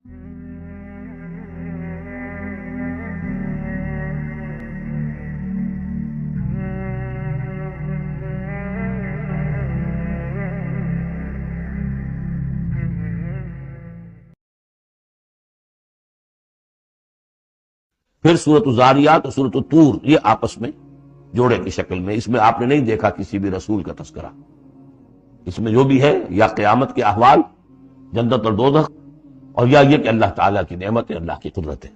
پھر سورۃ الذاریات اور سورۃ الطور، یہ آپس میں جوڑے کی شکل میں، اس میں آپ نے نہیں دیکھا کسی بھی رسول کا تذکرہ. اس میں جو بھی ہے یا قیامت کے احوال، جنت اور دوزخ، اور یا یہ کہ اللہ تعالیٰ کی نعمت، اللہ کی قدرت ہے.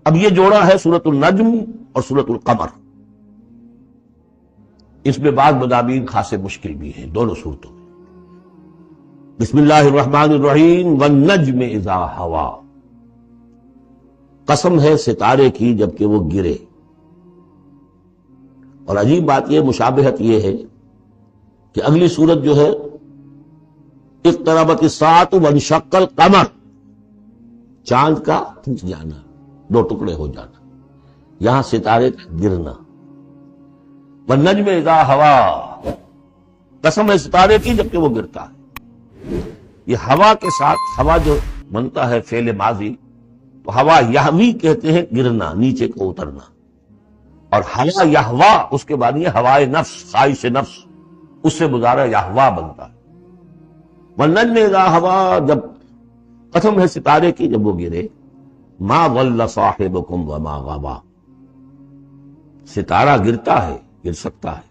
اب یہ جوڑا ہے سورۃ النجم اور سورۃ القمر. اس میں بعض مضامین خاصے مشکل بھی ہیں دونوں صورتوں میں. بسم اللہ الرحمن الرحیم. والنجم اذا ہوا، قسم ہے ستارے کی جبکہ وہ گرے. اور عجیب بات یہ، مشابہت یہ ہے کہ اگلی سورت جو ہے اقتربت الساعۃ وانشق القمر، چاند کا پھٹ جانا، دو ٹکڑے ہو جانا، یہاں ستارے کا گرنا. والنجم اذا ہوا، قسم ہے ستارے کی جبکہ وہ گرتا ہے. یہ ہوا کے ساتھ، ہوا جو بنتا ہے فعل ماضی، تو ہوا یہوی کہتے ہیں گرنا، نیچے کو اترنا. اور ہوا یہوا، اس کے بعد یہ ہوائے نفس، خواہش نفس، اس سے مضارع یہوا بنتا ہے. والنجم اذا ہوا، جب قسم ہے ستارے کی جب وہ گرے. ما ضل صاحبکم وما غوا، ستارہ گرتا ہے، گر سکتا ہے،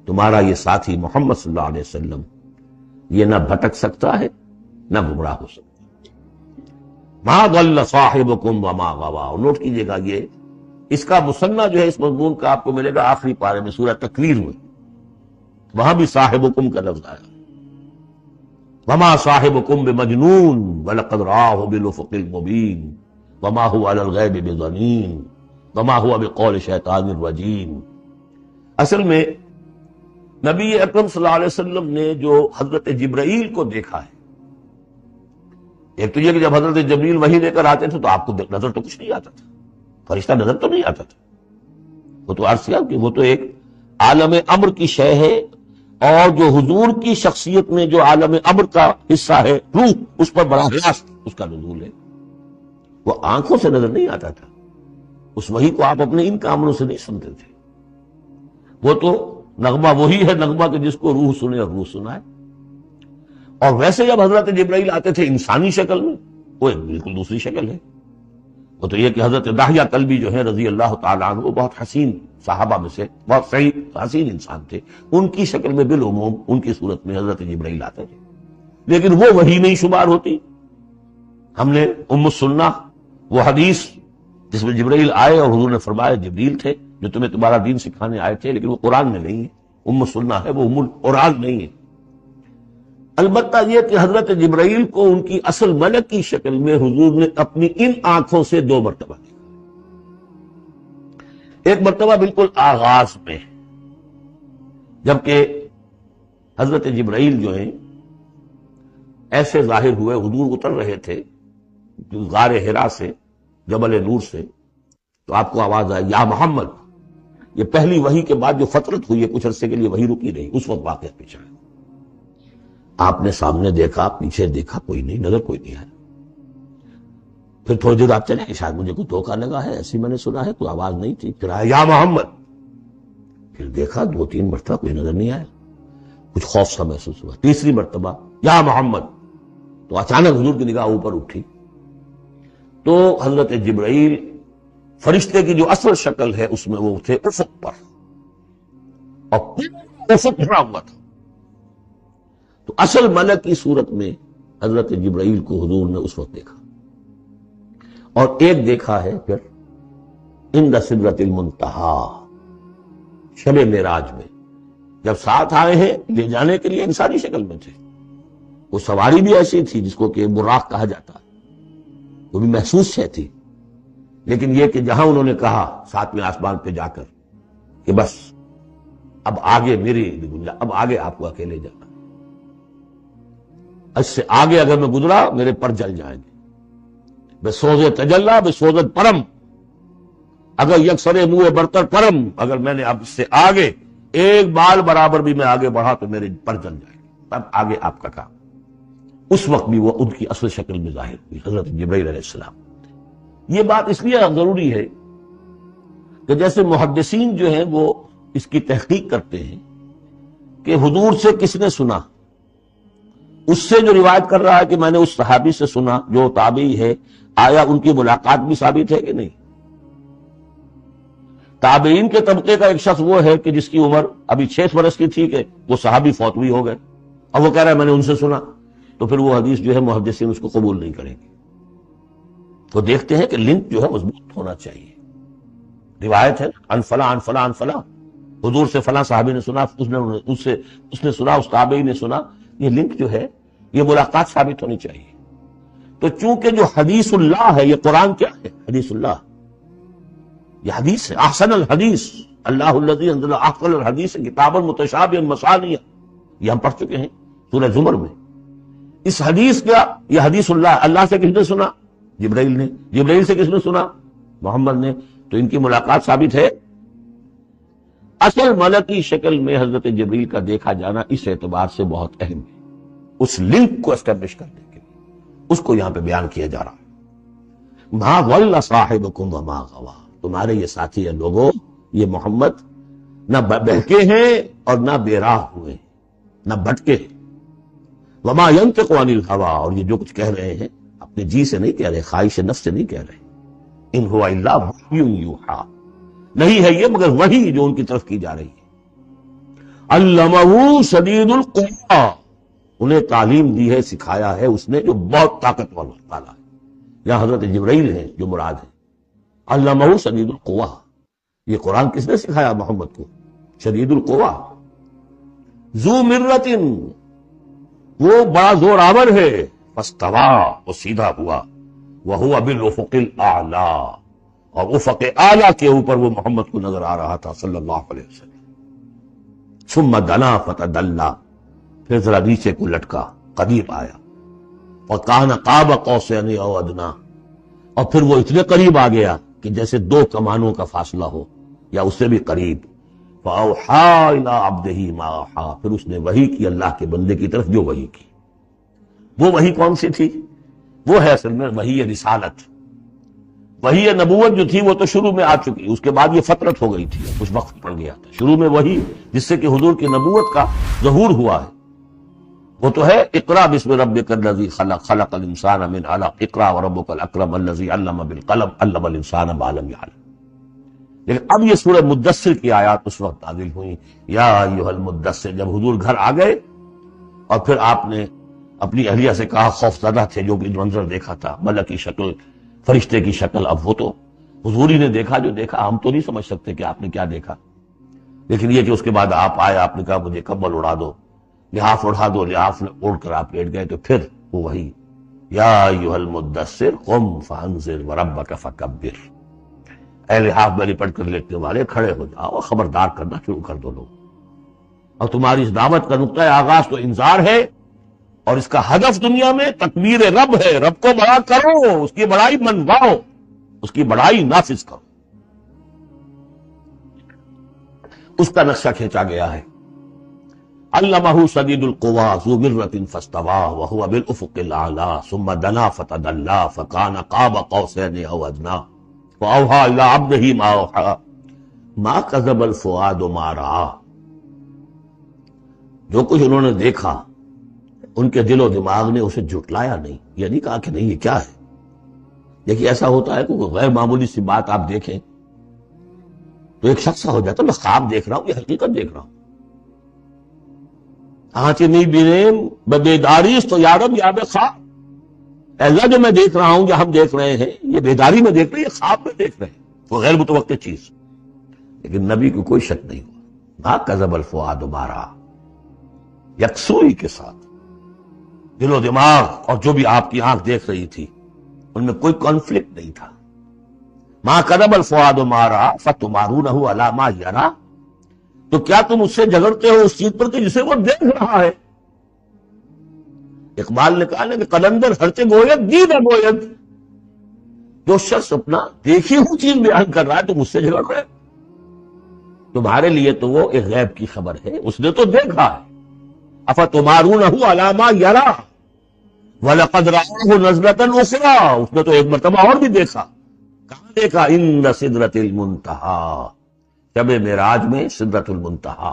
تمہارا یہ ساتھی محمد صلی اللہ علیہ وسلم یہ نہ بھٹک سکتا ہے نہ گمراہ ہو سکتا. ما ضل صاحبکم وما غوا. اور نوٹ کیجئے گا، یہ اس کا مثنیٰ جو ہے اس مضمون کا آپ کو ملے گا آخری پارے میں سورہ تکویر میں، وہاں بھی صاحبکم کا لفظ آیا. وما صاحبکم بمجنون ولقد رآہ بالافق المبین وما هو علی الغیب بضنین وما هو بقول شیطان الرجیم. اصل میں نبی اکرم صلی اللہ علیہ وسلم نے جو حضرت جبرائیل کو دیکھا ہے، ایک تو یہ کہ جب حضرت جبریل وحی لے کر آتے تھے تو آپ کو نظر تو کچھ نہیں آتا تھا، فرشتہ نظر تو نہیں آتا تھا. وہ تو عرض کیا کہ وہ تو ایک عالم امر کی شے ہے، اور جو حضور کی شخصیت میں جو عالم امر کا حصہ ہے، روح، اس پر براہ راست اس کا نزول ہے. وہ آنکھوں سے نظر نہیں آتا تھا، اس وحی کو آپ اپنے ان کاموں سے نہیں سنتے تھے. وہ تو نغمہ وہی ہے، نغمہ کہ جس کو روح سنے اور روح سنائے. اور ویسے جب حضرت جبرائیل آتے تھے انسانی شکل میں، وہ ایک بالکل دوسری شکل ہے. وہ تو یہ کہ حضرت داہیہ کلبی جو ہے رضی اللہ تعالیٰ عنہ، وہ بہت حسین صحابہ میں سے بہت صحیح حسین انسان تھے، ان کی شکل میں بالعموم ان کی صورت میں حضرت جبرائیل آتے تھے، لیکن وہ وحی نہیں شمار ہوتی. ہم نے ام السنہ وہ حدیث جس میں جبرائیل آئے اور حضور نے فرمایا جبریل تھے جو تمہیں تمہارا دین سکھانے آئے تھے، لیکن وہ قرآن میں نہیں ہے. ام السنہ ہے، وہ ام القرآن نہیں ہے. البتہ یہ کہ حضرت جبرائیل کو ان کی اصل ملک کی شکل میں حضور نے اپنی ان آنکھوں سے دو مرتبہ دیکھا. ایک مرتبہ بالکل آغاز میں، جبکہ حضرت جبرائیل جو ہیں ایسے ظاہر ہوئے، حضور اتر رہے تھے غار حرا سے، جبل نور سے، تو آپ کو آواز آئی یا محمد. یہ پہلی وحی کے بعد جو فترت ہوئی ہے، کچھ عرصے کے لیے وحی رکی رہی، اس وقت واقعہ پیچھا ہے. آپ نے سامنے دیکھا، پیچھے دیکھا، کوئی نہیں، نظر کوئی نہیں آیا. پھر تھوڑی دیر آپ چلے کہ شاید مجھے کوئی دھوکہ لگا ہے، ایسی میں نے سنا ہے، کوئی آواز نہیں تھی. پھر آیا یا محمد، پھر دیکھا 2-3 مرتبہ کوئی نظر نہیں آیا، کچھ خوف سا محسوس ہوا. تیسری مرتبہ یا محمد، تو اچانک حضور کی نگاہ اوپر اٹھی تو حضرت جبرائیل فرشتے کی جو اصل شکل ہے اس میں وہ تھے افق پر، اور افق بھرا ہوا تھا. تو اصل ملک کی صورت میں حضرت جبرائیل کو حضور نے اس وقت دیکھا. اور ایک دیکھا ہے پھر عند سدرۃ المنتہا، شب معراج میں، جب ساتھ آئے ہیں لے جانے کے لیے انسانی شکل میں تھے. وہ سواری بھی ایسی تھی جس کو کہ براق کہا جاتا ہے، وہ بھی محسوس شے تھی. لیکن یہ کہ جہاں انہوں نے کہا 7ویں آسمان پہ جا کر کہ بس اب آگے میری گنجائش، اب آگے آپ کو اکیلے جانا، اس سے آگے اگر میں گزرا میرے پر جل جائیں گے. بے سوز تجلا بے سوزت پرم، اگر یکسر منہ برتر پرم، اگر میں نے اب اس سے آگے ایک بال برابر بھی میں آگے بڑھا تو میرے پر جل جائیں گے. تب آگے آپ کا کام. اس وقت بھی وہ ان کی اصل شکل میں ظاہر ہوئی، حضرت جبرائیل علیہ السلام۔ یہ بات اس لیے ضروری ہے کہ جیسے محدثین جو ہیں وہ اس کی تحقیق کرتے ہیں کہ حضور سے کس نے سنا، اس سے جو روایت کر رہا ہے کہ میں نے اس صحابی سے سنا جو تابعی ہے، آیا ان کی ملاقات بھی ثابت ہے کہ نہیں؟ تابعین کے طبقے کا ایک شخص وہ ہے کہ جس کی عمر ابھی 6 برس کی تھی کہ وہ صحابی فوت بھی ہو گئے، اب وہ کہہ رہا ہے میں نے ان سے سنا، تو پھر وہ حدیث جو ہے محدثین اس کو قبول نہیں کریں گے۔ تو دیکھتے ہیں کہ لنک جو ہے مضبوط ہونا چاہیے۔ روایت ہے ان فلاں ان فلاں ان فلاں، حضور سے فلاں صحابی نے سنا، اس نے سنا، اس تابعی نے سنا، یہ لنک جو ہے یہ ملاقات ثابت ہونی چاہیے۔ تو چونکہ جو حدیث اللہ ہے، یہ قرآن کیا ہے؟ حدیث اللہ، یہ حدیث ہے، احسن الحدیث اللہ الذی انزل احسن الحدیث کتابا متشابہا مثانیہ، یہ ہم پڑھ چکے ہیں سورہ زمر میں۔ اس حدیث کا یہ حدیث اللہ سے کس نے سنا؟ جبرائیل نے۔ جبرائیل سے کس نے سنا؟ محمد نے۔ تو ان کی ملاقات ثابت ہے۔ اصل ملکی شکل میں حضرت جبرائیل کا دیکھا جانا اس اعتبار سے بہت اہم ہے، اس لنک کو اسٹیبلش کرنے کے لیے اس کو یہاں پہ بیان کیا جا رہا ہے۔ ما ضل صاحبکم وما غوی، تمہارے یہ ساتھی ہیں لوگوں، یہ محمد نہ بہکے ہیں اور نہ بے راہ ہوئے، نہ بھٹکے۔ وما ينطق عن الهوى، اور یہ جو کچھ کہہ رہے ہیں اپنے جی سے نہیں کہہ رہے، خواہش نفس سے نہیں کہہ رہے۔ ان هو الا وحی یوحی، نہیں ہے یہ مگر وحی جو ان کی طرف کی جا رہی ہے۔ علمہ شدید القویٰ، انہیں تعلیم دی ہے، سکھایا ہے اس نے جو بہت طاقتور والا ہے۔ یہاں حضرت جبرائیل ہیں جو مراد ہے۔ علمہ شدید القویٰ، یہ قرآن کس نے سکھایا محمد کو؟ شدید القویٰ، ذو مرۃ، وہ بڑا زور آور ہے، فاستویٰ، وہ سیدھا ہوا، وہو بالافق الاعلیٰ، اور افق اعلیٰ کے اوپر وہ محمد کو نظر آ رہا تھا صلی اللہ علیہ وسلم۔ ثم دنا فتدلی، پھر ذرا نیچے کو لٹکا، قریب آیا، وکان قاب قوسین او ادنیٰ، اور پھر وہ اتنے قریب آ گیا کہ جیسے 2 کمانوں کا فاصلہ ہو یا اس سے بھی قریب۔ فاوحیٰ الی عبدہ ما اوحیٰ، پھر اس نے وحی کی اللہ کے بندے کی طرف جو وحی کی۔ وہ وحی کون سی تھی؟ وہ ہے اصل میں وحی رسالت۔ وحی نبوت جو تھی وہ تو شروع میں آ چکی، اس کے بعد یہ فترت ہو گئی تھی، کچھ وقت پڑ گیا تھا۔ شروع میں وحی جس سے کہ حضور کی نبوت کا ظہور ہوا ہے وہ تو ہے اقرا بسم ربک الذی خلق، خلق الانسان من علق، اقرا وربک الاکرم الذی علم بالقلم، علم الانسان ما لم یعلم۔ لیکن اب یہ سورہ مدثر کی آیات اس وقت نازل ہوئی، یا ایھا المدثر، جب حضور گھر آ گئے اور پھر آپ نے اپنی اہلیہ سے کہا، خوف زدہ تھے جو بھی منظر دیکھا تھا، ملک کی شکل، فرشتے کی شکل، اب وہ تو حضور ہی نے دیکھا جو دیکھا، ہم تو نہیں سمجھ سکتے کہ آپ نے کیا دیکھا، لیکن یہ کہ اس کے بعد آپ آئے، آپ نے کہا مجھے کمبل اڑا دو، لحاف اڑا دو، لحاف اڑ کر آپ لیٹ گئے، تو پھر وہ وہی یا ایھا المدثر قم فانذر وربک فکبر، اے لحاف میں لپٹ کر لیٹنے والے کھڑے ہو جاؤ، خبردار کرنا شروع کر دو لوگ۔ اور تمہاری اس دعوت کا نقطۂ آغاز تو انذار ہے، اور اس کا ہدف دنیا میں تکبیر رب ہے، رب کو بڑا کرو، اس کی بڑائی منواؤ، اس کی بڑائی نافذ کرو۔ اس کا نقشہ کھینچا گیا ہے۔ علمہ شدید القویٰ ذو مرۃ فاستویٰ وہو بالافق الاعلیٰ ثم دنا فتدلی فکان قاب قوسین او ادنیٰ فاوحیٰ الی عبدہ ما اوحیٰ ما کذب الفؤاد ما رأیٰ۔ جو کچھ انہوں نے دیکھا ان کے دل و دماغ نے اسے جھٹلایا نہیں، یہ نہیں کہا کہ نہیں یہ کیا ہے۔ دیکھیے ایسا ہوتا ہے کہ کوئی غیر معمولی سی بات آپ دیکھیں تو ایک شخص ہو جاتا ہے میں خواب دیکھ رہا ہوں، یہ حقیقت دیکھ رہا ہوں۔ آنچنی بیریم بیداریست تو یارم یا بے خواب، ایسا جو میں دیکھ رہا ہوں، جو ہم دیکھ رہے ہیں، یہ بیداری میں دیکھ رہے ہیں، یہ خواب میں دیکھ رہے ہیں، وہ غیر متوقع چیز۔ لیکن نبی کو کوئی شک نہیں ہوا، ما کذب الفؤاد ما رأیٰ، یکسوئی کے ساتھ دل و دماغ اور جو بھی آپ کی آنکھ دیکھ رہی تھی ان میں کوئی کانفلکٹ نہیں تھا۔ ما کذب الفؤاد ما رأیٰ فتمارونہ علی ما یریٰ، تو کیا تم اس سے جھگڑتے ہو اس چیز پر کہ جسے وہ دیکھ رہا ہے؟ اقبال نے کہا نا کہ قلندر ہرچے گوید دید گوید، جو شخص اپنا دیکھی ہوئی چیز بیان کر رہا ہے تم اس سے جھگڑ رہے، تمہارے لیے تو وہ ایک غیب کی خبر ہے، اس نے تو دیکھا ہے۔ افتمارونہ علی ما یریٰ، وَلَقَدْ رَآهُ نَزْلَةً أُخْرَىٰ، اس نے تو ایک مرتبہ اور بھی دیکھا. کہاں دیکھا؟ عند سدرۃ المنتہا، شب معراج میں سدرۃ المنتہا.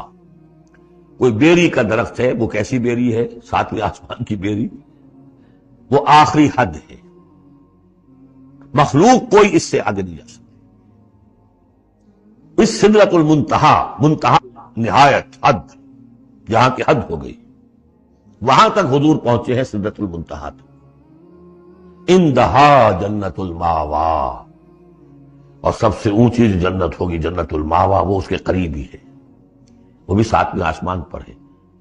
کوئی بیری کا درخت ہے، وہ کیسی بیری ہے؟ ساتویں آسمان کی بیری. وہ آخری حد ہے، مخلوق کوئی اس سے آگے نہیں جا سکتا. اس سدرۃ المنتہا، منتہا نہایت، حد، جہاں کی حد ہو گئی، وہاں تک حضور پہنچے ہیں سدرۃ المنتہا تک. اندہا جنت الماوا، اور سب سے اونچی جو جنت ہوگی جنت الماوا، وہ اس کے قریب ہی ہے، وہ بھی ساتویں آسمان پر ہے.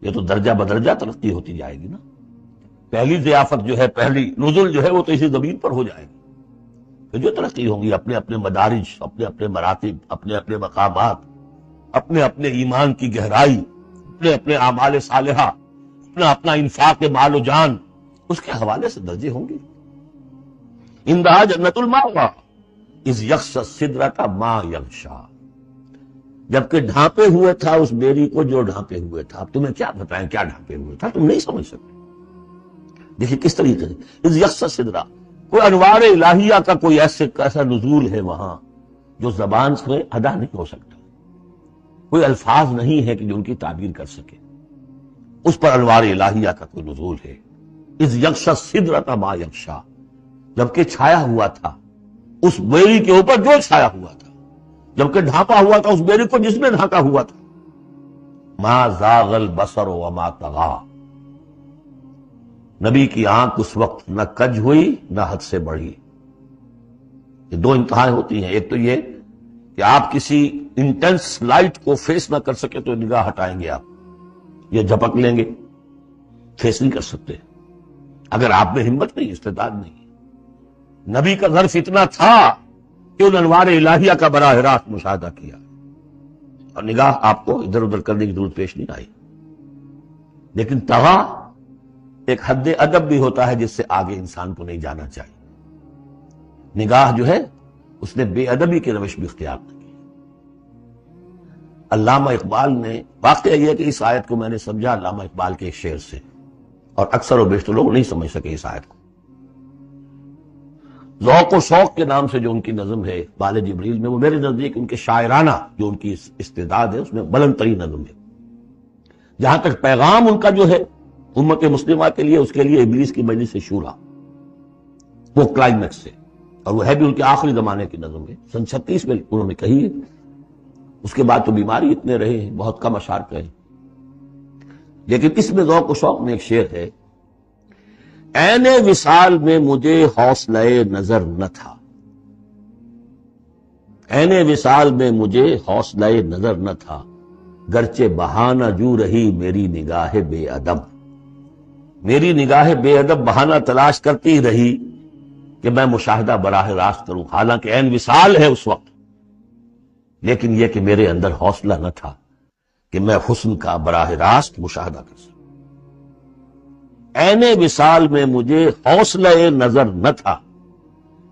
یہ تو درجہ بدرجہ ترقی ہوتی جائے گی نا. پہلی ضیافت جو ہے، پہلی نزل جو ہے، وہ تو اسی زمین پر ہو جائے گی. پھر جو ترقی ہوں گی، اپنے اپنے مدارج، اپنے اپنے مراتب، اپنے اپنے مقامات، اپنے اپنے ایمان کی گہرائی، اپنے اپنے اعمال صالحہ، اپنا اپنا انفاق مال و جان، اس کے حوالے سے درجے ہوں گے. اندہا جنت الماوا اذ یغشی السدرۃ ما یغشی، جبکہ ڈھانپے ہوئے تھا اس بیری کو جو ڈھانپے ہوئے تھا. اب تمہیں کیا بتائیں کیا ڈھانپے ہوئے تھا، تم نہیں سمجھ سکتے. دیکھیں کس طریقے سے اذ یغشی السدرۃ، کوئی انوار الہیہ کا کوئی ایسا نزول ہے وہاں جو زبان سے ادا نہیں ہو سکتا. کوئی الفاظ نہیں ہے کہ جو ان کی تعبیر کر سکے. اس پر انوار الہیہ کا کوئی نزول ہے. اذ یغشی السدرۃ ما یغشی، جبکہ چھایا ہوا تھا اس بیری کے اوپر جو چھایا ہوا تھا، جبکہ ڈھانپا ہوا تھا اس بیری کو جس نے ڈھانکا ہوا تھا. ما زاغ البصر وما طغی، نبی کی آنکھ اس وقت نہ کج ہوئی نہ حد سے بڑھی. یہ دو انتہائیں ہوتی ہیں. ایک تو یہ کہ آپ کسی انٹینس لائٹ کو فیس نہ کر سکے تو نگاہ ہٹائیں گے، آپ یہ جھپک لیں گے، فیس نہیں کر سکتے اگر آپ میں ہمت نہیں، استعداد نہیں. نبی کا ظرف اتنا تھا کہ ان انوار الہیہ کا براہ راست مشاہدہ کیا، اور نگاہ آپ کو ادھر ادھر کرنے کی ضرورت پیش نہیں آئی. لیکن طغا ایک حد ادب بھی ہوتا ہے جس سے آگے انسان کو نہیں جانا چاہیے. نگاہ جو ہے اس نے بے ادبی کی روش بھی اختیار نہ کی. علامہ اقبال نے، واقعہ یہ کہ اس آیت کو میں نے سمجھا علامہ اقبال کے ایک شعر سے، اور اکثر و بیشتر لوگ نہیں سمجھ سکے اس آیت کو. ذوق و شوق کے نام سے جو ان کی نظم ہے بال جبریل میں، وہ میرے نزدیک ان کے شاعرانہ جو ان کی استعداد ہے اس میں بلند ترین نظم ہے. جہاں تک پیغام ان کا جو ہے امت مسلمہ کے لیے، اس کے لیے ابلیس کی مجلس شورا، وہ کلائمیکس ہے، اور وہ ہے بھی ان کے آخری زمانے کی نظم ہے. سن 36 میں انہوں نے کہی ہے. اس کے بعد تو بیماری اتنے رہے ہیں، بہت کم اشعار کہے. لیکن اس میں ذوق و شوق میں ایک شعر ہے: عین وصال میں مجھے حوصلہ نظر نہ تھا، عین وصال میں مجھے حوصلہ نظر نہ تھا، گرچہ بہانہ جو رہی میری نگاہ بے ادب. میری نگاہ بے ادب بہانہ تلاش کرتی رہی کہ میں مشاہدہ براہ راست کروں، حالانکہ عین وصال ہے اس وقت، لیکن یہ کہ میرے اندر حوصلہ نہ تھا کہ میں حسن کا براہ راست مشاہدہ کر سکوں. عین وصال میں مجھے حوصلہ نظر نہ تھا،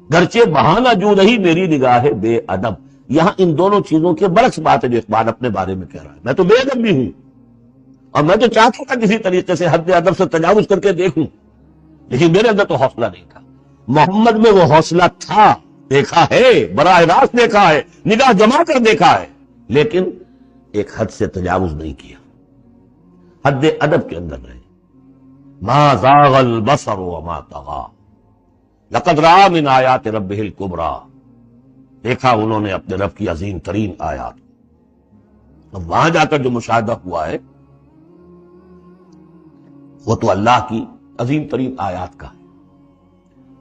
گرچہ بہانہ جو رہی میری نگاہ بے ادب. یہاں ان دونوں چیزوں کے برعکس بات ہے جو اقبال اپنے بارے میں کہہ رہا ہے. میں تو بے ادب بھی ہوں، اور میں تو چاہتا تھا کسی طریقے سے حد ادب سے تجاوز کر کے دیکھوں، لیکن میرے اندر تو حوصلہ نہیں تھا. محمد میں وہ حوصلہ تھا، دیکھا ہے، براہ راست دیکھا ہے، نگاہ جما کر دیکھا ہے، لیکن ایک حد سے تجاوز نہیں کیا، حد ادب کے اندر رہے. ما زاغ البصر وما طغى لقد رأى من آیات ربہ الکبریٰ، دیکھا انہوں نے اپنے رب کی عظیم ترین آیات. اب وہاں جا کر جو مشاہدہ ہوا ہے وہ تو اللہ کی عظیم ترین آیات کا ہے.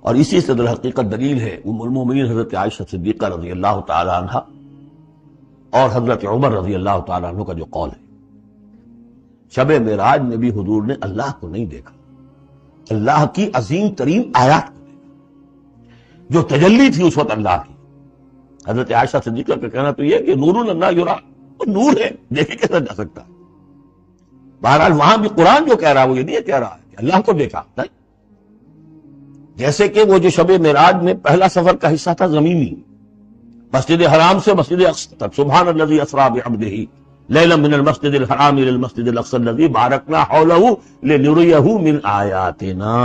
اور اسی سے در حقیقت دلیل ہے ام المومنین حضرت عائشہ صدیقہ رضی اللہ تعالی عنہ اور حضرت عمر رضی اللہ تعالی عنہ کا جو قول ہے. شب معراج میں بھی حضور نے اللہ کو نہیں دیکھا، اللہ کی عظیم ترین آیات کو دیکھا جو تجلی تھی اس وقت اللہ کی. حضرت عائشہ صدیقہ کا کہنا تو یہ کہ نور لا یرا، وہ نور ہے، دیکھے کیسا جا سکتا ہے. بہرحال وہاں بھی قرآن جو کہہ رہا ہے وہ یہ نہیں کہہ رہا ہے کہ اللہ کو دیکھا، نہیں. جیسے کہ وہ جو شب معراج میں پہلا سفر کا حصہ تھا زمینی، مسجد حرام سے مسجد اقصی تک، سبحان الذی اسریٰ بعبدہ لیلا من المسجد الحرام الى المسجد الاقصی الذی بارکنا حولہ لنریہ من آیاتنا.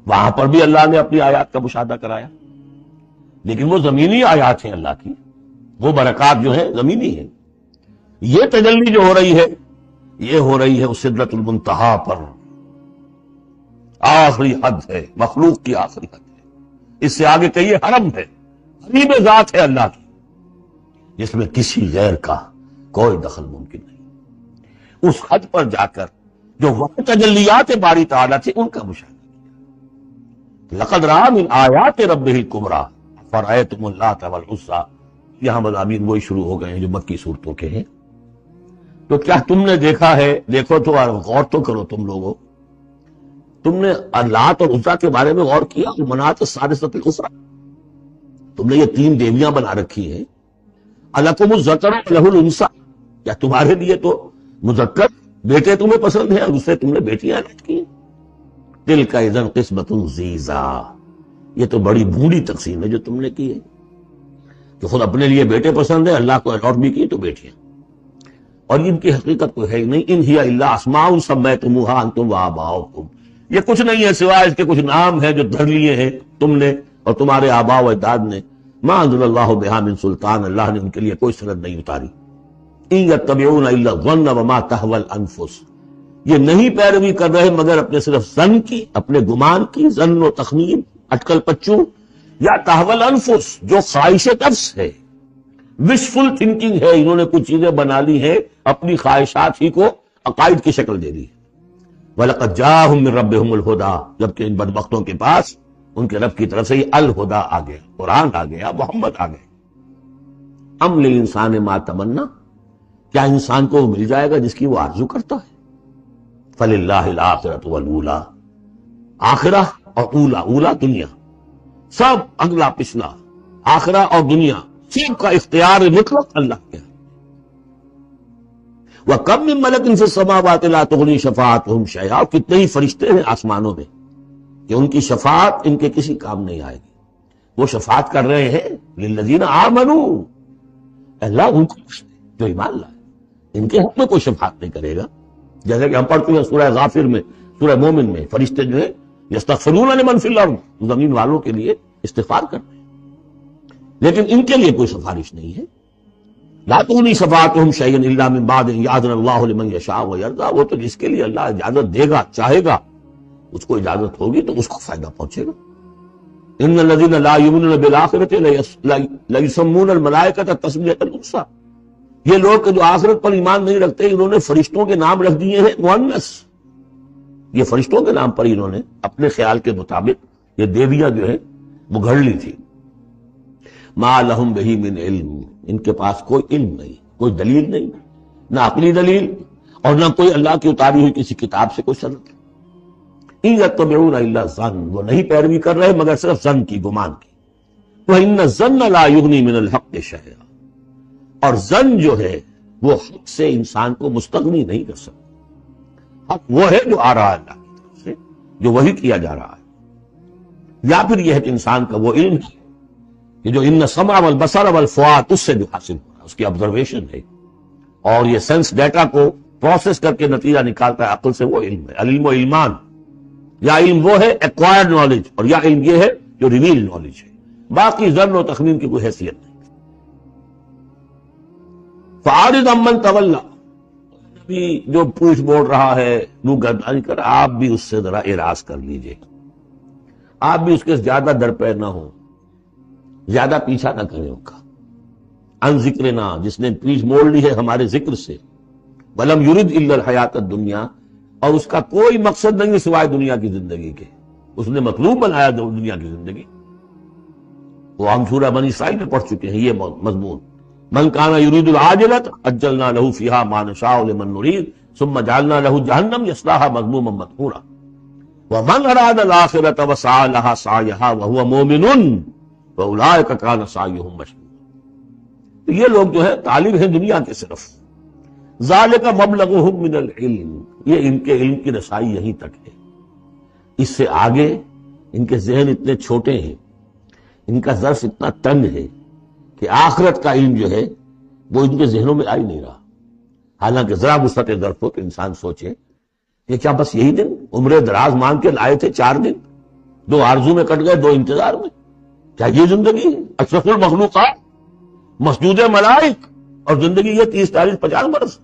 وہاں پر بھی اللہ نے اپنی آیات کا مشاہدہ کرایا، لیکن وہ زمینی آیات ہیں اللہ کی، وہ برکات جو ہیں زمینی ہیں۔ یہ تجلی جو ہو رہی ہے یہ ہو رہی ہے اس سدرۃ المنتہا پر، آخری حد ہے، مخلوق کی آخری حد ہے، اس سے آگے کہیے حرم ہے، حریم ذات ہے اللہ کی، جس میں کسی غیر کا کوئی دخل ممکن نہیں۔ اس حد پر جا کر جو وقت تجلیات باری تعالیٰ تھے ان کا مشاہدہ کیا۔ لقد رأى من آیات ربہ الکبریٰ فرأیتم اللات والعزیٰ، یہاں مضامین وہی شروع ہو گئے ہیں جو مکی صورتوں کے ہیں۔ تو کیا تم نے دیکھا ہے، دیکھو تو غور تو کرو تم لوگوں، تم نے لات اور عزیٰ کے بارے میں غور کیا؟ منات الثالثۃ الاخری، تم نے یہ تین دیویاں بنا رکھی ہیں۔ الکم الذکر ولہ الانثیٰ، کیا تمہارے لیے تو مذکر بیٹے تمہیں پسند ہیں اور دوسرے تم نے بیٹیاں الٹ کی ہیں؟ تلک اذا قسمۃ ضیزیٰ، یہ تو بڑی بھونڈی تقسیم ہے جو تم نے کی ہے، کہ خود اپنے لیے بیٹے پسند ہے، اللہ کو الاٹ بھی کی تو بیٹیاں، اور ان کی حقیقت کوئی ہے ہی نہیں۔ ان ہی الا اسماء سمیتموها انتم وآباؤکم، یہ کچھ نہیں ہے سوائے اس کے کچھ نام ہیں جو دھر لیے ہیں تم نے اور تمہارے آباء و اجداد نے۔ ما انزل اللہ بہا من سلطان، اللہ نے ان کے لیے کوئی سند نہیں اتاری۔ ان یتبعون الا الظن وما تهوى الانفس، یہ نہیں پیروی کر رہے مگر اپنے صرف ظن کی، اپنے گمان کی، ظن و تخمین، اٹکل پچو، یا تهوى الانفس جو خواہش نفس ہے، وشفل تھنکنگ ہے، انہوں نے کچھ چیزیں بنا لی ہیں اپنی خواہشات ہی کو عقائد کی شکل دے دی۔ وَلَقَدْ جَاءَهُم مِّن رَّبِّهُمُ الْهُدَىٰ، جبکہ ان بدبختوں کے پاس ان کے رب کی طرف سے یہ الہدا آ گیا، قرآن آ گیا، محمد آ گئے۔ ام للانسان ما تمنا، کیا انسان کو مل جائے گا جس کی وہ آرزو کرتا ہے؟ فَلِلَّهِ الْآخِرَةُ وَالْأُولَىٰ، آخرہ اور اولا، اولا دنیا، سب اگلا پچھلا، آخرہ اور دنیا، سب کا اختیار مطلق اللہ کے ہے۔ وَكَم مِّن مَلَكٍ فِي السَّمَاوَاتِ لَا تُغْنِي شَفَاعَتُهُمْ شَيْئًا، اور کتنے ہی فرشتے ہیں آسمانوں میں کہ ان کی شفاعت ان کے کسی کام نہیں آئے گی۔ وہ شفاعت کر رہے ہیں للذین آمنوا، اللہ ان کو جو ایمان لائے، ان کے حق میں کوئی شفاعت نہیں کرے گا۔ جیسے کہ ہم پڑھتے ہیں سورہ غافر میں، سورہ مومن میں، فرشتے جو ہے یستغفرون لمن فی الارض، زمین والوں کے لیے استغفار کرتے ہیں، لیکن ان کے لیے کوئی سفارش نہیں ہے۔ لا تغنی شفاعتهم شیئا الا من بعد ان یأذن اللہ لمن یشاء ویرضی، وہ تو جس کے لیے اللہ اجازت دے گا، چاہے گا، اس کو اجازت ہوگی تو اس کو فائدہ پہنچے گا۔ ان الذین لا یؤمنون بالآخرۃ لیسمون الملائکۃ تسمیۃ الانثیٰ، یہ لوگ کہ جو آخرت پر ایمان نہیں رکھتے انہوں نے فرشتوں کے نام رکھ دیے ہیں مؤنث، یہ فرشتوں کے نام پر انہوں نے اپنے خیال کے مطابق یہ دیویاں جو ہے وہ گھڑ لی تھی۔ ما لہم بہ من علم، ان کے پاس کوئی علم نہیں، کوئی دلیل نہیں، نہ عقلی دلیل اور نہ کوئی اللہ کی اتاری ہوئی کسی کتاب سے کوئی سند۔ ان یتبعون الا الظن، وہ نہیں پیروی کر رہے مگر صرف ظن کی، گمان کی۔ وان الظن لا یغنی من الحق شیئا، اور ظن جو ہے وہ حق سے انسان کو مستغنی نہیں کر سکتا۔ حق وہ ہے جو آ رہا ہے اللہ کی طرف سے، جو وحی کیا جا رہا ہے، یا پھر یہ ہے کہ انسان کا وہ علم ہے کہ جو ان السمع والبصر والفؤاد، اس سے جو حاصل ہو رہا ہے، اس کی آبزرویشن ہے، اور یہ سینس ڈیٹا کو پروسیس کر کے نتیجہ نکالتا ہے عقل سے، وہ علم ہے۔ العلم و علمان، یا علم وہ ہے ایکوائرڈ نالج، اور یا علم یہ ہے جو ریویل نالج ہے، باقی ظن و تخمین کی کوئی حیثیت نہیں۔ فَأَعْرِضْ عَمَّنْ تَوَلَّىٰ، نبی جو پوچھ بول رہا ہے، روح گردانی کر، آپ بھی اس سے ذرا اعراض کر لیجئے، آپ بھی اس کے زیادہ درپے نہ ہوں، زیادہ پیچھا نہ کریں ان کا۔ ان ذکرنا، جس نے پیچھ موڑ لی ہے ہمارے ذکر سے، وَلَمْ يُرِدْ إِلَّا الْحَيَاةَ الدُّنْيَا، اور اس کا کوئی مقصد نہیں سوائے دنیا کی زندگی کے، اس نے مطلوب بنایا دنیا کی زندگی۔ وہ ہم سورہ بنی اسرائیل میں پڑھ چکے ہیں یہ مضمون۔ من کان یرید العاجلۃ عجلنا له فیہا ما نشاء لمن نرید ثم جعلنا له جہنم یصلاها مذموما مدحورا ومن اراد الاخرۃ وسعى لها سعیها وهو مؤمن فاولئک کان سعیهم مشکورا۔ یہ لوگ جو ہے طالب ہیں دنیا کے صرف، ذالک مبلغهم من العلم، یہ ان کے علم کی رسائی یہیں تک ہے، اس سے آگے ان کے ذہن اتنے چھوٹے ہیں، ان کا ظرف اتنا تنگ ہے کہ آخرت کا علم جو ہے وہ ان کے ذہنوں میں آ ہی نہیں رہا۔ حالانکہ ذرا وسعت ظرف ہو تو انسان سوچے کہ کیا بس یہی دن عمر دراز مانگ کے لائے تھے 4 دن، دو آرزو میں کٹ گئے، دو انتظار میں. کیا یہ زندگی ہے؟ اشرف المخلوقات، مسجود ملائک، اور زندگی یہ 30 40 50 برس.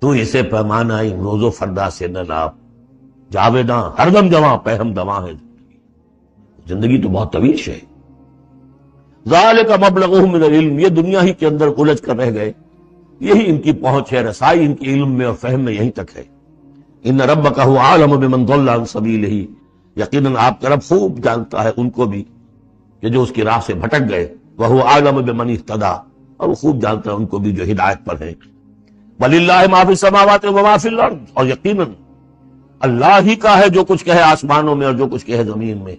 تو اسے پیمانہ روز و فردا سے نہ ناپ، جاویداں ہر دم جواں پہم دواں ہے. زندگی تو بہت طویل ہے. ذالک مبلغہم من العلم، یہ دنیا ہی کے اندر الجھ کر رہ گئے، یہی ان کی پہنچ ہے، رسائی ان کی علم میں اور فہم میں یہیں تک ہے. ان ربک هو اعلم بمن ضل عن سبیلہ، یقیناً آپ کا رب خوب جانتا ہے ان کو بھی کہ جو اس کی راہ سے بھٹک گئے. وہو اعلم بمن اہتدی، اور وہ خوب جانتا ہے ان کو بھی جو ہدایت پر ہیں. وللہ ما فی السماوات وما فی الارض، اور یقیناً اللہ ہی کا ہے جو کچھ کہے آسمانوں میں اور جو کچھ کہے زمین میں.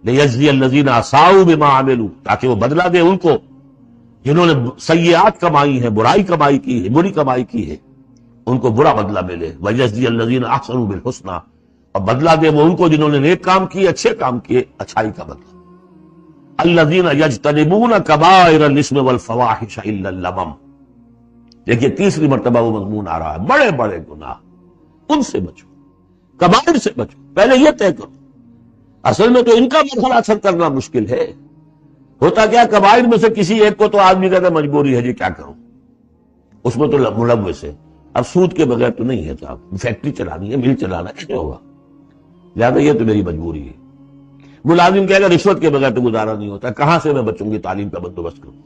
لیجزی الذین اساؤوا بما عملوا، تاکہ وہ بدلہ دے ان کو جنہوں نے سیئات کمائی ہیں، برائی کمائی کی ہے، بری کمائی کی ہے، ان کو برا بدلہ ملے. ویجزی الذین احسنوا بالحسنی، اور بدلہ دے وہ ان کو جنہوں نے نیک کام کیے، اچھے کام کیے، اچھائی کا بدلہ. الذین یجتنبون کبائر الاثم والفواحش الا اللمم. دیکھیے تیسری مرتبہ وہ مضمون آ رہا ہے، بڑے بڑے گناہ ان سے بچو، کبائر سے بچو. پہلے یہ طے کرو. اصل میں تو ان کا مرحلہ اثر کرنا مشکل ہے. ہوتا کیا، کبائر میں سے کسی ایک کو تو آدمی کہتا ہے مجبوری ہے جی کیا کروں، اس میں تو ملوث ہے. اب سود کے بغیر تو نہیں ہے صاحب، فیکٹری چلانی ہے، مل چلانا کیسے ہوگا، لہٰذا یہ تو میری مجبوری ہے. ملازم کہے گا رشوت کے بغیر تو گزارا نہیں ہوتا، کہاں سے میں بچوں کی تعلیم کا بندوبست کروں،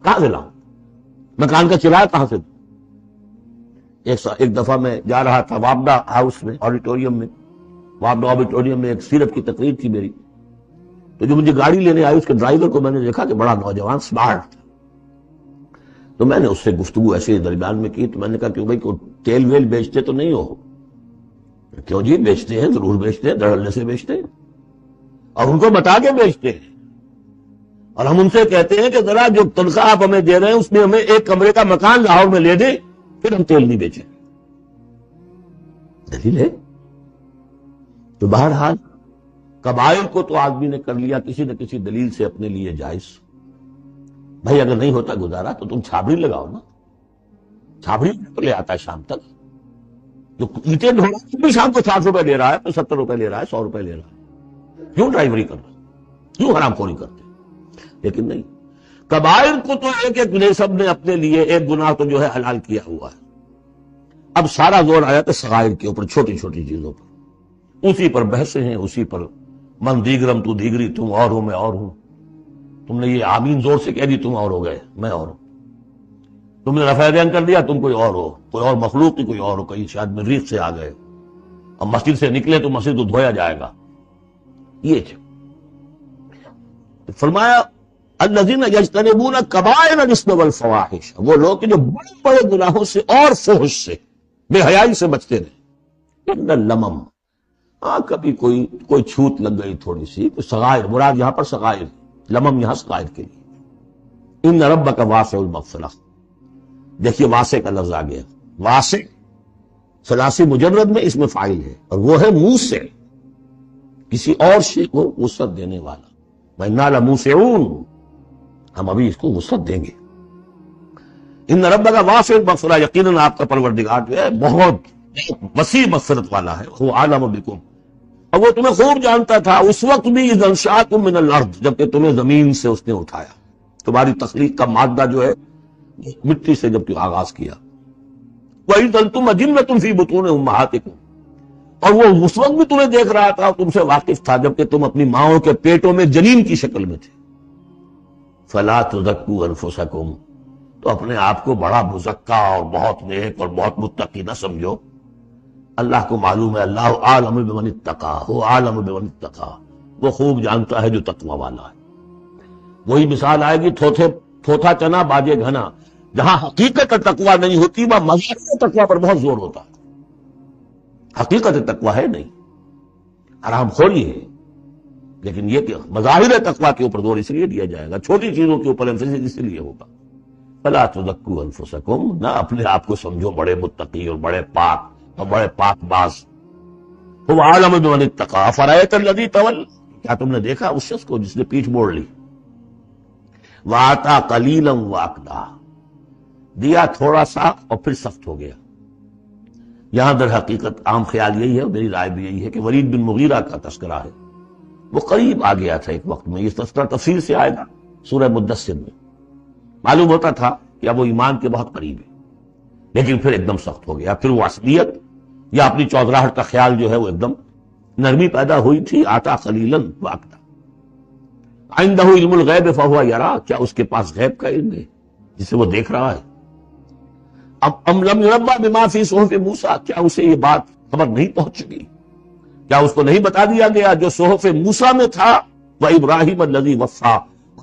کہاں سے لاؤں، مکان کا کرایہ کہاں سے دوں. ایک دفعہ میں جا رہا تھا وابڈا ہاؤس میں، آڈیٹوریم میں، وابڈا آڈیٹوریم میں ایک سیرت کی تقریر تھی میری. تو جو مجھے گاڑی لینے آئی اس کے ڈرائیور کو میں نے دیکھا کہ بڑا نوجوان سمارٹ تھا. تو میں نے اس سے گفتگو ایسے درمیان میں کی. تو میں نے کہا کہ بھائی کوئی تیل ویل بیچتے تو نہیں ہو؟ کیوں جی، بیچتے ہیں، ضرور بیچتے ہیں، دھڑلے سے بیچتے ہیں اور ان کو بتا کے بیچتے ہیں. اور ہم ان سے کہتے ہیں کہ ذرا جو تنخواہ آپ ہمیں دے رہے ہیں اس میں ہمیں ایک کمرے کا مکان لاہور میں لے دیں، پھر ہم تیل نہیں بیچیں. دلیل ہے. تو بہرحال کبائر کو تو آدمی نے کر لیا کسی نہ کسی دلیل سے اپنے لیے جائز. بھائی اگر نہیں ہوتا گزارا تو تم چھابڑی لگاؤ نا، چھابڑی تو لے آتا ہے شام تک. جو اینٹیں ڈھو رہا ہے بھی شام کو 60 روپے لے رہا ہے، 70 روپے لے رہا ہے، 100 روپے لے رہا ہے. کیوں ڈرائیوری کر رہا ہے، کیوں حرام خوری کرتے؟ لیکن نہیں، کبائر کو تو ایک ایک نے سب نے اپنے لیے ایک گناہ تو جو ہے حلال کیا ہوا ہے. اب سارا زور آیا تو صغائر کے اوپر، چھوٹی چھوٹی چیزوں پر، اسی پر بحثیں ہیں، اسی پر من دیگرم تو دیگری، تم اور ہو میں اور ہوں. تم نے یہ آمین زور سے کہہ دی، تم اور ہو گئے میں اور ہوں. تم نے رفع دین کر دیا، تم کوئی اور ہو، کوئی اور مخلوق کی کوئی اور ہو، کہیں شاید مریخ سے آ گئے. اب مسجد سے نکلے تو مسجد کو دھویا جائے گا. یہ فرمایا الذین یجتنبون کبائر الاثم والفواحش، وہ لوگ کہ جو بڑے بڑے گناہوں سے اور فحش سے، بے حیائی سے بچتے رہے. ان اللمم، ہاں کبھی کوئی چھوت لگ گئی تھوڑی سی، کوئی صغائر، مراد یہاں پر صغائر، لمم یہاں صغائر کے لیے. ان ربک واسع المغفرہ، دیکھیے واسع کا لفظ آ گیا. واسع ثلاثی مجرد میں اس میں فاعل ہے، اور وہ ہے موسع، کسی اور شے کو وسعت دینے والا. وَإِنَّا لَمُوسِعُونَ، ہم ابھی اس کو وسعت دیں گے. ان ربک واسع المغفرہ، یقیناً آپ کا پروردگار جو ہے بہت وسیع مغفرت والا ہے. وہ عالم بکم، اور وہ تمہیں خوب جانتا تھا اس وقت بھی، اذ انشاکم من الارض، جبکہ تمہیں زمین سے اس نے اٹھایا. تمہاری تخلیق کا مادہ جو ہے مٹی سے جب کہ آغاز کیا. وَإِذْ أَنْتُمْ أَجِنَّةٌ فِي بُطُونِ أُمَّهَاتِكُمْ، اور وہ اس وقت بھی تمہیں دیکھ رہا تھا، تم سے واقف تھا جبکہ تم اپنی ماؤں کے پیٹوں میں جنین کی شکل میں تھے. فَلَا تُزَكُّوا أَنفُسَكُمْ، تو اپنے آپ کو بڑا مزکا اور بہت نیک اور بہت متقی نہ سمجھو. اللہ کو معلوم ہے، اللہ عالم بمن اتقى، وہ عالم بمن اتقى، وہ خوب جانتا ہے جو تقوی والا ہے. وہی مثال آئے گی تھوتھا چنا باجے گھنا. جہاں حقیقت تقوی نہیں ہوتی وہاں مظاہر تقوی پر بہت زور ہوتا ہے. حقیقت تقوی ہے نہیں، حرام خوری ہے، لیکن یہ کہ مظاہر تقوی کے اوپر زور اس لیے دیا جائے گا، چھوٹی چیزوں کے اوپر ایمفیسس اس لیے ہوگا. فلا تزکوا انفسکم، نہ اپنے آپ کو سمجھو بڑے متقی اور بڑے پاک اور بڑے پاک باز. هو عالم بمن اتقى افرأيت الذي تولى، کیا تم نے دیکھا اس شخص کو جس نے پیٹھ موڑ لی. وَآتَى قَلِيلًا وَأَكْدَى، دیا تھوڑا سا اور پھر سخت ہو گیا. یہاں در حقیقت عام خیال یہی ہے، میری رائے بھی یہی ہے کہ ولید بن مغیرہ کا تذکرہ ہے وہ قریب آ گیا تھا ایک وقت میں. یہ تذکرہ تفصیل سے آئے گا سورہ مدثر میں. معلوم ہوتا تھا کہ اب وہ ایمان کے بہت قریب ہے، لیکن پھر ایک دم سخت ہو گیا. پھر وہ عصبیت یا اپنی چودراہٹ کا خیال جو ہے وہ ایک دم نرمی پیدا ہوئی تھی. آتا خلیلاً واقعہ عندہ علم الغیب فہو یرا، کیا اس کے پاس غیب کا علم ہے جسے وہ دیکھ رہا ہے؟ ام لم ينبأ بما فی صحف موسیٰ، کیا اسے یہ بات خبر نہیں پہنچ چکی؟ کیا اس کو نہیں بتا دیا گیا جو صحف موسیٰ میں تھا؟ وہ ابراہیم الذی وفا،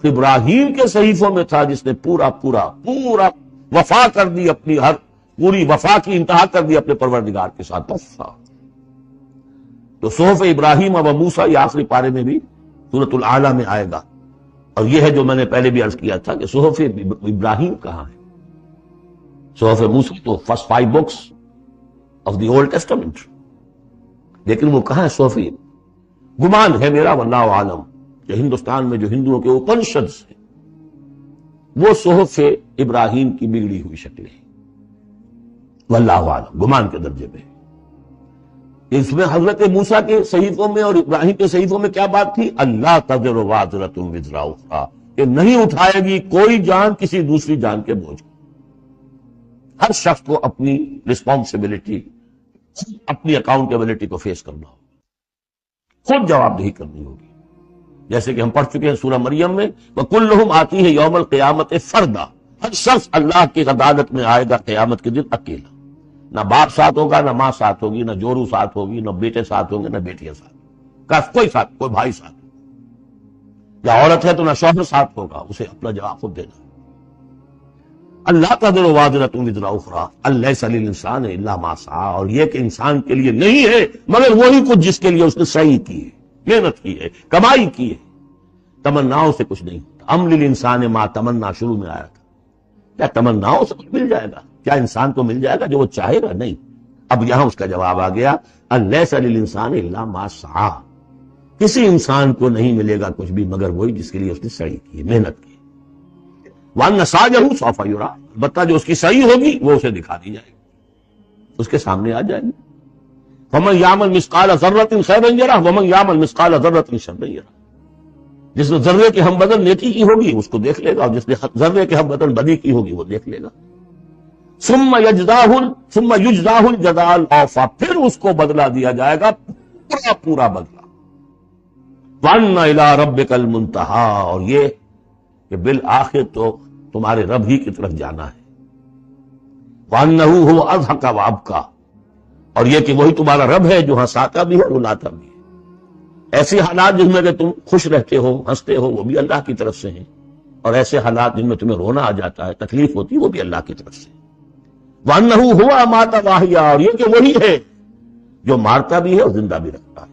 ابراہیم کے صحیفوں میں تھا جس نے پورا وفا کر دی، اپنی ہر پوری وفا کی انتہا کر دی اپنے پروردگار کے ساتھ. وفا تو صحف ابراہیم و موسیٰ یہ آخری پارے میں بھی سورۃ الاعلیٰ میں آئے گا. اور یہ ہے جو میں نے پہلے بھی عرض کیا تھا کہ صحف ابراہیم کہاں ہے؟ صحف موسیٰ تو first 5 books of the old testament, لیکن وہ کہاں ہے صحف؟ گمان ہے میرا واللہ عالم کہ ہندوستان میں جو ہندوؤں کے اپنشدس ہیں وہ صحف ابراہیم کی بگڑی ہوئی شکلیں ہیں. واللہ عالم، گمان کے درجے میں. اس میں حضرت موسیٰ کے صحیفوں میں اور ابراہیم کے صحیفوں میں کیا بات تھی؟ اللہ تزر وازرۃ وزر اخری، کہ نہیں اٹھائے گی کوئی جان کسی دوسری جان کے بوجھ کو. ہر شخص کو اپنی رسپانسبلٹی، اپنی اکاؤنٹیبلٹی کو فیس کرنا ہوگا، خود جواب دہی کرنی ہوگی. جیسے کہ ہم پڑھ چکے ہیں سورہ مریم میں وَكُلُّهُمْ آتِيهِ يَوْمَ الْقِيَامَةِ فَرْدًا، ہر شخص اللہ کی عدالت میں آئے گا قیامت کے دن اکیلا. نہ باپ ساتھ ہوگا، نہ ماں ساتھ ہوگی، نہ جورو ساتھ ہوگی، نہ بیٹے ساتھ ہوں گے، نہ بیٹیاں ساتھ، کوئی بھائی ساتھ. یا عورت ہے تو نہ شوہر ساتھ ہوگا، اسے اپنا جواب خود دینا. اللہ تزر وازرۃ وزر اخری الیس للانسان الا ما سعی، اور یہ کہ انسان کے لیے نہیں ہے مگر وہی کچھ جس کے لیے اس نے سعی کی ہے، محنت کی ہے، کمائی کی ہے. تمناؤں سے کچھ نہیں ہوتا. ام للانسان ما تمنا شروع میں آیا تھا. کیا تمناؤں سے کچھ مل جائے گا؟ کیا انسان کو مل جائے گا جو وہ چاہے گا؟ نہیں. اب یہاں اس کا جواب آ گیا الیس للانسان الا ما سعی، کسی انسان کو نہیں ملے گا کچھ بھی مگر وہی جس کے لیے اس نے سعی کی ہے، محنت کی. وَأَنَّ سَعْيَهُ سَوْفَ يُرَىٰ، البتہ جو اس کی صحیح ہوگی وہ اسے دکھا دی جائے گی، اس کے سامنے آ جائے گی. فَمَنْ يَعْمَلْ مِثْقَالَ ذَرَّةٍ خَيْرًا يَرَهُ وَمَنْ يَعْمَلْ مِثْقَالَ ذَرَّةٍ شَرًّا يَرَهُ، جس نے ذرے کے ہم بدل نیکی کی ہوگی اس کو دیکھ لے گا، اور جس نے ذرے کے ہم بدل بدی کی ہوگی وہ دیکھ لے گا. ثُمَّ يُجْزَاهُ الْجَزَاءَ الْأَوْفَىٰ، پھر اس کو بدلہ دیا جائے گا پورا بدلہ. وَأَنَّ إِلَىٰ رَبِّكَ الْمُنتَهَىٰ، اور یہ کہ بالآخر تو تمہارے رب ہی کی طرف جانا ہے. وَأَنَّهُ هُوَ أَضْحَكَ وَأَبْكَىٰ، اور یہ کہ وہی تمہارا رب ہے جو ہنساتا بھی ہے اور رلاتا بھی ہے. ایسے حالات جن میں کہ تم خوش رہتے ہو، ہنستے ہو، وہ بھی اللہ کی طرف سے ہیں، اور ایسے حالات جن میں تمہیں رونا آ جاتا ہے، تکلیف ہوتی ہے، وہ بھی اللہ کی طرف سے. وَأَنَّهُ هُوَ أَمَاتَ وَأَحْيَا، اور یہ کہ وہی ہے جو مارتا بھی ہے اور زندہ بھی رکھتا ہے.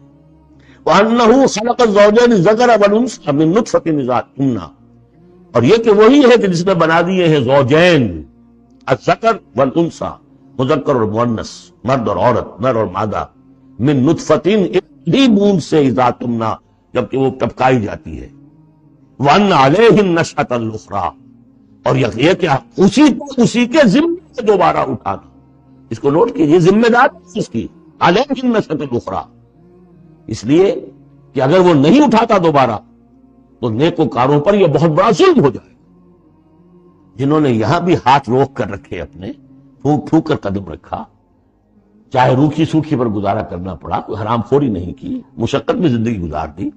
وَأَنَّهُ خَلَقَ الزَّوْجَيْنِ الذَّكَرَ وَالْأُنثَىٰ مِن نُطْفَةٍ إِذَا تُمْنَىٰ، اور یہ کہ وہی ہے کہ جس نے بنا دیے ہیں زوجین، الذکر والانثیٰ، مذکر اور مؤنث، مرد اور عورت، نر اور مادہ، من نطفتن، ایک بوند سے، اذا تمنا، جبکہ وہ ٹپکائی جاتی ہے. وَأَنَّ عَلَيْهِ النَّشْأَةَ الْأُخْرَىٰ، اور یہ کہ اسی کے ذمہ سے دوبارہ اٹھانا. اس کو نوٹ کیجیے، ذمہ دار اس کی عَلَيْهِ النَّشْأَةَ الْأُخْرَىٰ، اس لیے کہ اگر وہ نہیں اٹھاتا دوبارہ تو نیکوکاروں پر یہ بہت بڑا ظلم ہو جائے. جنہوں نے یہاں بھی ہاتھ روک کر رکھے، اپنے پھونک پھونک کر قدم رکھا، چاہے روکھی سوکھی پر گزارا کرنا پڑا، کوئی حرام خوری نہیں کی، مشقت میں زندگی گزار دی.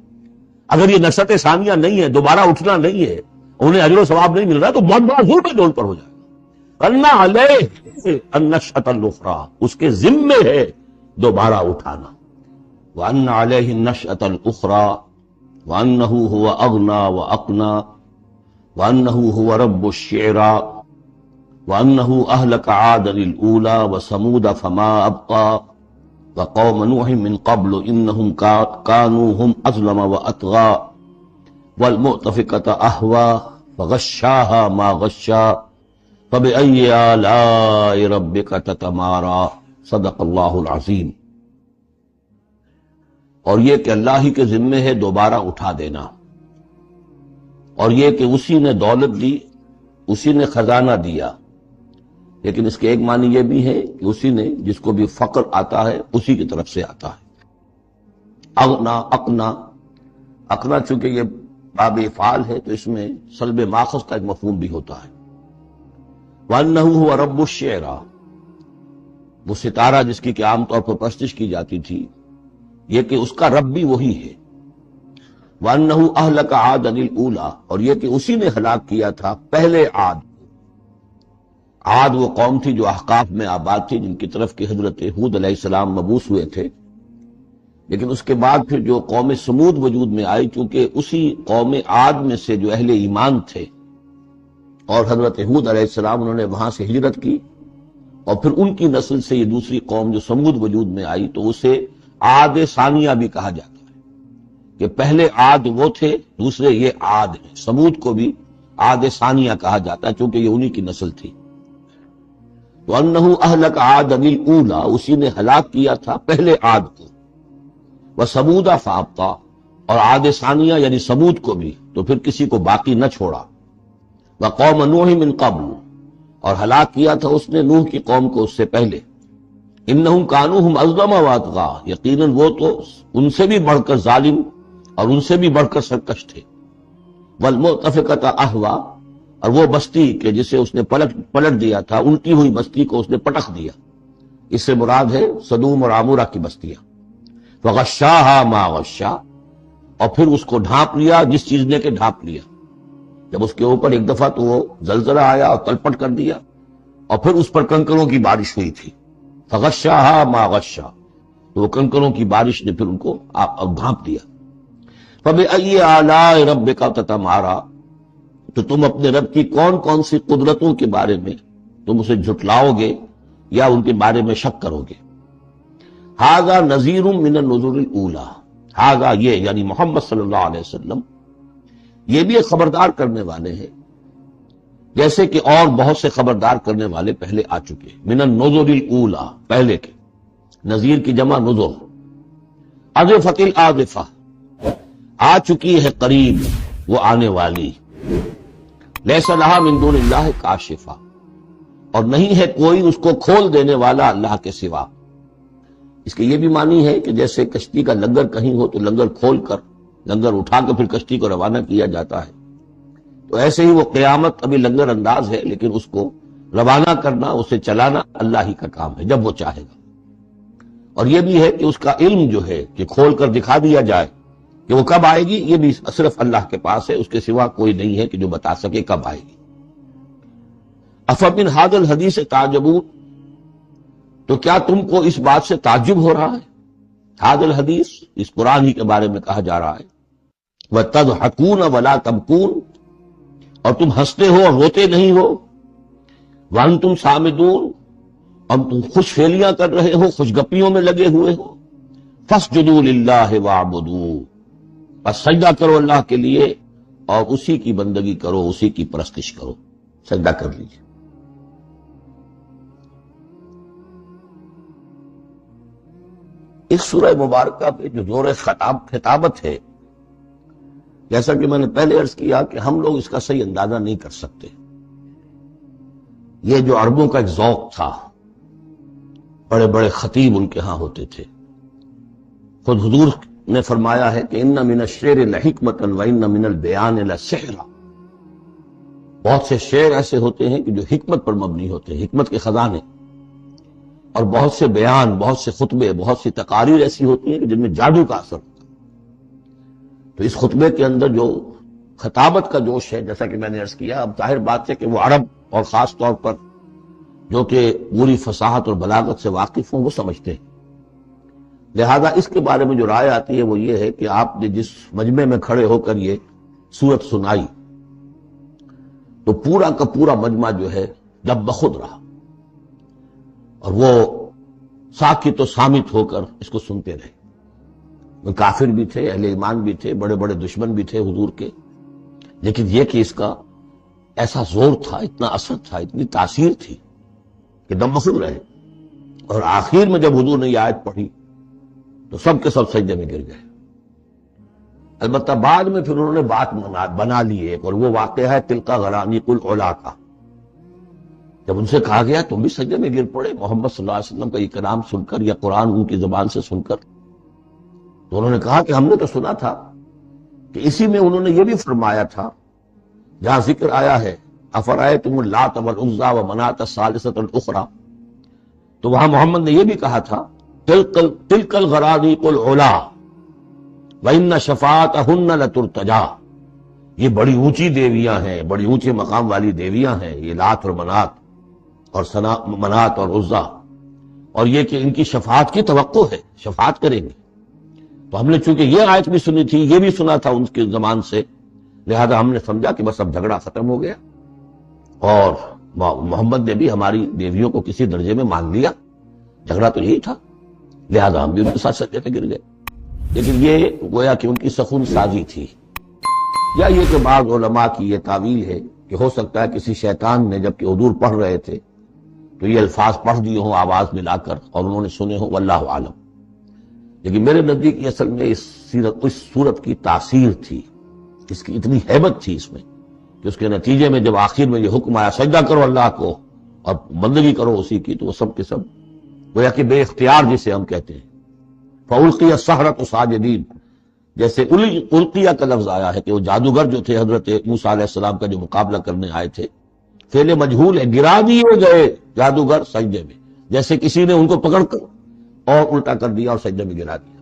اگر یہ نشأت ثانیہ نہیں ہے، دوبارہ اٹھنا نہیں ہے، انہیں اجر و ثواب نہیں مل رہا، تو بہت بڑا ظلم ہے، ان پر ہو جائے گا. اَنَّ عَلَيْهِ النَّشْأَةَ الْأُخْرَىٰ، اس کے ذمے ہے دوبارہ اٹھانا. وَأَنَّ عَلَيْهِ النَّشْأَةَ الْأُخْرَىٰ وَأَنَّهُ هُوَ أَغْنَىٰ وَأَقْنَىٰ وَأَنَّهُ هُوَ رَبُّ الشِّعْرَىٰ وَأَنَّهُ أَهْلَكَ عَادًا الْأُولَىٰ وَثَمُودَ فَمَا أَبْقَىٰ وَقَوْمَ نُوحٍ مِّن قَبْلُ إِنَّهُمْ كَانُوا هُمْ أَظْلَمَ وَأَطْغَىٰ وَالْمُؤْتَفِكَةَ أَهْوَىٰ فَغَشَّاهَا مَا غَشَّىٰ فَبِأَيِّ آلَاءِ رَبِّكَ تَتَمَارَىٰ. صدق اللہ العظیم. اور یہ کہ اللہ ہی کے ذمے ہے دوبارہ اٹھا دینا، اور یہ کہ اسی نے دولت دی، اسی نے خزانہ دیا. لیکن اس کے ایک معنی یہ بھی ہے کہ اسی نے، جس کو بھی فقر آتا ہے اسی کی طرف سے آتا ہے. اغنا، اقنا، اقنا چونکہ یہ باب افعال ہے تو اس میں سلب ماخذ کا ایک مفہوم بھی ہوتا ہے۔ وَأَنَّهُ هُوَ رَبُّ الشِّعْرَى، وہ ستارہ جس کی کہ عام طور پر پرستش کی جاتی تھی، یہ کہ اس کا رب بھی وہی ہے۔ وَأَنَّهُ أَهْلَكَ عَادًا الْأُولَى، اور یہ کہ اسی نے ہلاک کیا تھا پہلے عاد کو۔ عاد وہ قوم تھی جو احقاف میں آباد تھی، جن کی طرف کہ حضرت ہود علیہ السلام مبعوث ہوئے تھے، لیکن اس کے بعد پھر جو قوم سمود وجود میں آئی، چونکہ اسی قوم عاد میں سے جو اہل ایمان تھے اور حضرت ہود علیہ السلام انہوں نے وہاں سے ہجرت کی، اور پھر ان کی نسل سے یہ دوسری قوم جو سمود وجود میں آئی، تو اسے عاد ثانیہ بھی کہا جاتا ہے کہ پہلے عاد وہ تھے، دوسرے یہ عاد ہیں۔ سمود کو بھی عاد ثانیہ کہا جاتا ہے چونکہ یہ انہی کی نسل تھی۔ تو انہو اہلک عاد الاولی، اسی نے ہلاک کیا تھا پہلے عاد کو۔ وثمود فابقا، اور عاد ثانیہ یعنی سمود کو بھی تو پھر کسی کو باقی نہ چھوڑا۔ وقوم نوح من قبل، اور ہلاک کیا تھا اس نے نوح کی قوم کو اس سے پہلے۔ انہم کانوا ہم اظلم واطغا، یقیناً وہ تو ان سے بھی بڑھ کر ظالم اور ان سے بھی بڑھ کر سرکش تھے۔ والمؤتفقۃ اہوا، اور وہ بستی کہ جسے اس نے پلٹ دیا تھا، الٹی ہوئی بستی کو اس نے پٹخ دیا، اس سے مراد ہے سدوم اور عمورہ کی بستیاں۔ فغشاها ما غشا، اور پھر اس کو ڈھانپ لیا جس چیز نے کہ ڈھانپ لیا۔ جب اس کے اوپر ایک دفعہ تو وہ زلزلہ آیا اور تلپٹ کر دیا، اور پھر اس پر کنکروں کی بارش ہوئی تھی۔ فغشاها ما غشا، تو وہ کنکروں کی بارش نے پھر ان کو ڈھانپ دیا۔ فبأي آلاء ربك تتمارى، تو تم اپنے رب کی کون کون سی قدرتوں کے بارے میں تم اسے جھٹلاؤ گے یا ان کے بارے میں شک کرو گے۔ ھذا نذیر من النذر الاولی، ھذا یہ یعنی محمد صلی اللہ علیہ وسلم یہ بھی ایک خبردار کرنے والے ہیں، جیسے کہ اور بہت سے خبردار کرنے والے پہلے آ چکے۔ من النذر الاولی، پہلے کے، نذیر کی جمع نذر۔ ازفت الازفہ، آ چکی ہے قریب وہ آنے والی۔ لیس لہا من دون اللہ کاشفہ، اور نہیں ہے کوئی اس کو کھول دینے والا اللہ کے سوا۔ اس کے یہ بھی معنی ہے کہ جیسے کشتی کا لنگر کہیں ہو تو لنگر کھول کر، لنگر اٹھا کے پھر کشتی کو روانہ کیا جاتا ہے، تو ایسے ہی وہ قیامت ابھی لنگر انداز ہے، لیکن اس کو روانہ کرنا، اسے چلانا اللہ ہی کا کام ہے جب وہ چاہے گا۔ اور یہ بھی ہے کہ اس کا علم جو ہے کہ کھول کر دکھا دیا جائے کہ وہ کب آئے گی، یہ بھی صرف اللہ کے پاس ہے، اس کے سوا کوئی نہیں ہے کہ جو بتا سکے کب آئے گی۔ افمن ھذا الحدیث تعجبون، تو کیا تم کو اس بات سے تعجب ہو رہا ہے؟ ھذا الحدیث، اس قرآن ہی کے بارے میں کہا جا رہا ہے۔ وَتَضْحَكُونَ وَلَا تَبْكُونَ، اور تم ہنستے ہو اور روتے نہیں ہو۔ وَأَنْتُمْ صَامِدُونَ، اور تم خوش فیلیاں کر رہے ہو، خوش گپیوں میں لگے ہوئے ہو۔ فَاسْجُدُوا لِلَّهِ وَاعْبُدُوا، بس سجدہ کرو اللہ کے لیے اور اسی کی بندگی کرو، اسی کی پرستش کرو، سجدہ کر لیجیے۔ اس سورہ مبارکہ پہ جو زور خطابت ہے، جیسا کہ میں نے پہلے عرض کیا کہ ہم لوگ اس کا صحیح اندازہ نہیں کر سکتے۔ یہ جو عربوں کا ایک ذوق تھا، بڑے بڑے خطیب ان کے ہاں ہوتے تھے۔ خود حضور نے فرمایا ہے کہ ان من الشعر لحکمۃ وان من البیان لسحرا، بہت سے شعر ایسے ہوتے ہیں کہ جو حکمت پر مبنی ہوتے ہیں، حکمت کے خزانے، اور بہت سے بیان، بہت سے خطبے، بہت سی تقاریر ایسی ہوتی ہیں کہ جن میں جادو کا اثر ہوتا ہے۔ تو اس خطبے کے اندر جو خطابت کا جوش ہے، جیسا کہ میں نے عرض کیا، اب ظاہر بات ہے کہ وہ عرب اور خاص طور پر جو کہ پوری فصاحت اور بلاغت سے واقف ہوں وہ سمجھتے ہیں۔ لہذا اس کے بارے میں جو رائے آتی ہے وہ یہ ہے کہ آپ نے جس مجمع میں کھڑے ہو کر یہ سورت سنائی تو پورا کا پورا مجمع جو ہے جب بخود رہا، اور وہ ساکت و صامت ہو کر اس کو سنتے رہے۔ وہ کافر بھی تھے، اہل ایمان بھی تھے، بڑے بڑے دشمن بھی تھے حضور کے، لیکن یہ کہ اس کا ایسا زور تھا، اتنا اثر تھا، اتنی تاثیر تھی کہ دم بخود رہے۔ اور آخر میں جب حضور نے یہ آیت پڑھی تو سب کے سب سجدے میں گر گئے۔ البتہ بعد میں پھر انہوں نے بات بنا لی ایک، اور وہ واقعہ ہے تلقا غرانیق العلا کا۔ جب ان سے کہا گیا تم بھی سجدے میں گر پڑے محمد صلی اللہ علیہ وسلم کا یہ کلام سن کر یا قرآن ان کی زبان سے سن کر، تو انہوں نے کہا کہ ہم نے تو سنا تھا کہ اسی میں انہوں نے یہ بھی فرمایا تھا جہاں ذکر آیا ہے افرأیتم اللات والعزی ومناۃ الثالثۃ الاخری، تو وہاں محمد نے یہ بھی کہا تھا تلک الغرانیق العلا وان شفاعتہن لترتجی، یہ بڑی اونچی دیویاں ہیں، بڑی اونچے مقام والی دیویاں ہیں یہ لات اور منات اور عزیٰ، اور یہ کہ ان کی شفاعت کی توقع ہے، شفاعت کریں گے۔ تو ہم نے چونکہ یہ آیت بھی سنی تھی، یہ بھی سنا تھا ان کے زمان سے، لہذا ہم نے سمجھا کہ بس اب جھگڑا ختم ہو گیا، اور محمد نے بھی ہماری دیویوں کو کسی درجے میں مان لیا، جھگڑا تو یہی تھا، لہذا ہم بھی ان کے ساتھ سجدے پہ گر گئے۔ لیکن یہ گویا کہ ان کی سخن سازی تھی، یا یہ کہ بعض علماء کی یہ تعویل ہے کہ ہو سکتا ہے کسی شیطان نے جبکہ حضور پڑھ رہے تھے تو یہ الفاظ پڑھ دیے ہوں آواز ملا کر اور انہوں نے سنے ہوں، واللہ عالم۔ لیکن میرے نزدیک اصل میں اس صورت کی تاثیر تھی، اس کی اتنی ہیبت تھی اس میں کہ اس کے نتیجے میں جب آخر میں یہ حکم آیا سجدہ کرو اللہ کو اور بندگی کرو اسی کی، تو وہ سب کے سب گویا کہ بے اختیار جسے ہم کہتے ہیں، فَأُلْقِيَ السَّحَرَةُ ساجدین، جیسے القیہ کا لفظ آیا ہے کہ وہ جادوگر جو تھے حضرت موسیٰ علیہ السلام کا جو مقابلہ کرنے آئے تھے، فعل مجہول ہے، گرا دیے گئے جادوگر سجدے میں، جیسے کسی نے ان کو پکڑ کر اور الٹا کر دیا اور سجدے میں گرا دیا۔